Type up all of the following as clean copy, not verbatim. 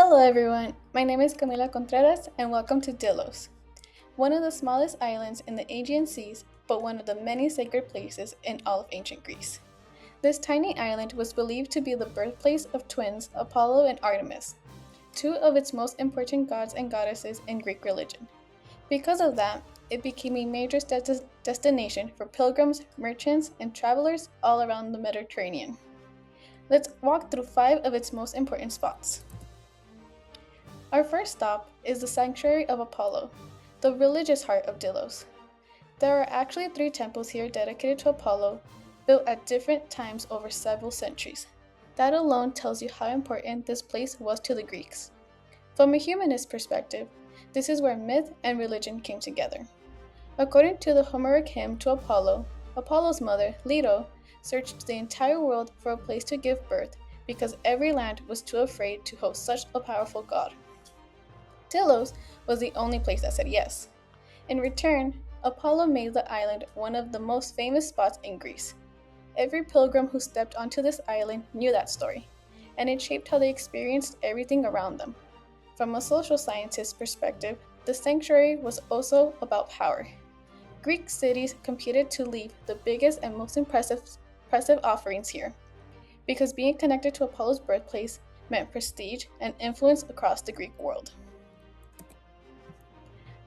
Hello everyone, my name is Camila Contreras and welcome to Delos, one of the smallest islands in the Aegean Seas, but one of the many sacred places in all of ancient Greece. This tiny island was believed to be the birthplace of twins Apollo and Artemis, two of its most important gods and goddesses in Greek religion. Because of that, it became a major destination for pilgrims, merchants, and travelers all around the Mediterranean. Let's walk through 5 of its most important spots. Our first stop is the Sanctuary of Apollo, the religious heart of Delos. There are actually 3 temples here dedicated to Apollo, built at different times over several centuries. That alone tells you how important this place was to the Greeks. From a humanist perspective, this is where myth and religion came together. According to the Homeric hymn to Apollo, Apollo's mother, Leto, searched the entire world for a place to give birth because every land was too afraid to host such a powerful god. Delos was the only place that said yes. In return, Apollo made the island one of the most famous spots in Greece. Every pilgrim who stepped onto this island knew that story, and it shaped how they experienced everything around them. From a social scientist's perspective, the sanctuary was also about power. Greek cities competed to leave the biggest and most impressive offerings here, because being connected to Apollo's birthplace meant prestige and influence across the Greek world.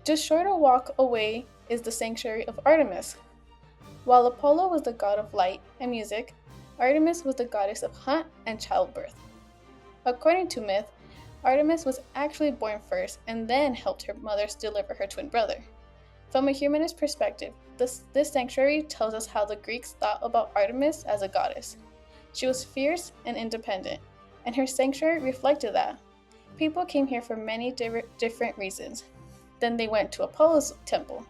Just short a walk away is the sanctuary of Artemis. While Apollo was the god of light and music, Artemis was the goddess of hunt and childbirth. According to myth, Artemis was actually born first and then helped her mother deliver her twin brother. From a humanist perspective, this sanctuary tells us how the Greeks thought about Artemis as a goddess. She was fierce and independent, and her sanctuary reflected that. People came here for many different reasons. Then they went to Apollo's temple,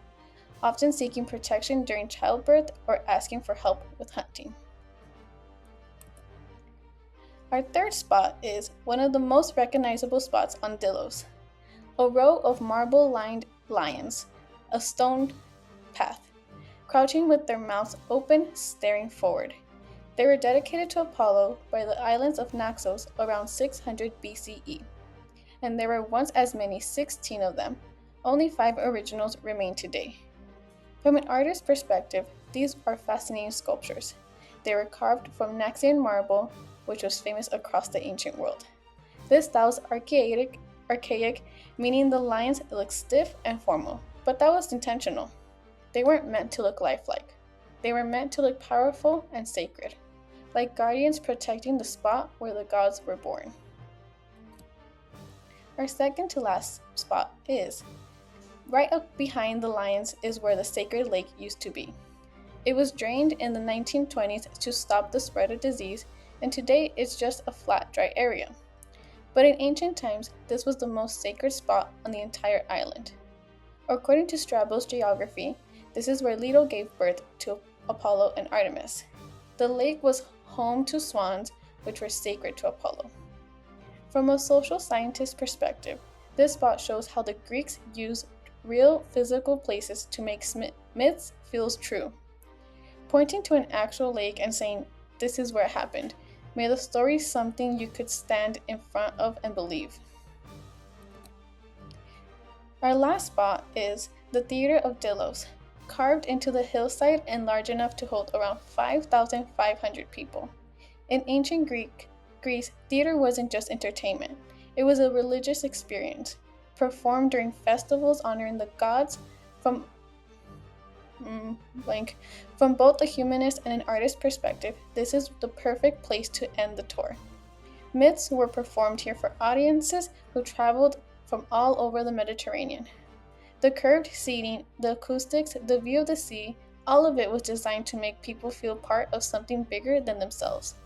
often seeking protection during childbirth or asking for help with hunting. Our third spot is one of the most recognizable spots on Delos, a row of marble-lined lions, a stone path, crouching with their mouths open, staring forward. They were dedicated to Apollo by the islands of Naxos around 600 BCE, and there were once as many 16 of them. Only 5 originals remain today. From an artist's perspective, these are fascinating sculptures. They were carved from Naxian marble, which was famous across the ancient world. This style is archaic, meaning the lines look stiff and formal, but that was intentional. They weren't meant to look lifelike. They were meant to look powerful and sacred, like guardians protecting the spot where the gods were born. Our second to last spot is right up behind the lions is where the sacred lake used to be. It was drained in the 1920s to stop the spread of disease, and today it's just a flat, dry area. But in ancient times, this was the most sacred spot on the entire island. According to Strabo's geography, this is where Leto gave birth to Apollo and Artemis. The lake was home to swans, which were sacred to Apollo. From a social scientist perspective, this spot shows how the Greeks used real physical places to make myths feel true. Pointing to an actual lake and saying, "This is where it happened," made the story something you could stand in front of and believe. Our last spot is the Theater of Delos, carved into the hillside and large enough to hold around 5,500 people. In ancient Greece, theater wasn't just entertainment. It was a religious experience, performed during festivals honoring the gods. From both a humanist and an artist perspective, this is the perfect place to end the tour. Myths were performed here for audiences who traveled from all over the Mediterranean. The curved seating, the acoustics, the view of the sea, all of it was designed to make people feel part of something bigger than themselves.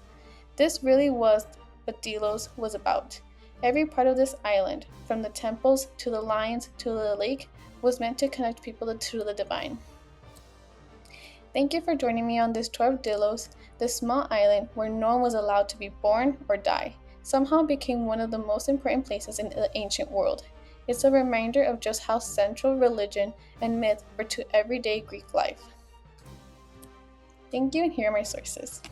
This really was what Delos was about. Every part of this island, from the temples to the lions to the lake, was meant to connect people to the divine. Thank you for joining me on this tour of Delos, this small island where no one was allowed to be born or die, somehow became one of the most important places in the ancient world. It's a reminder of just how central religion and myth were to everyday Greek life. Thank you, and here are my sources.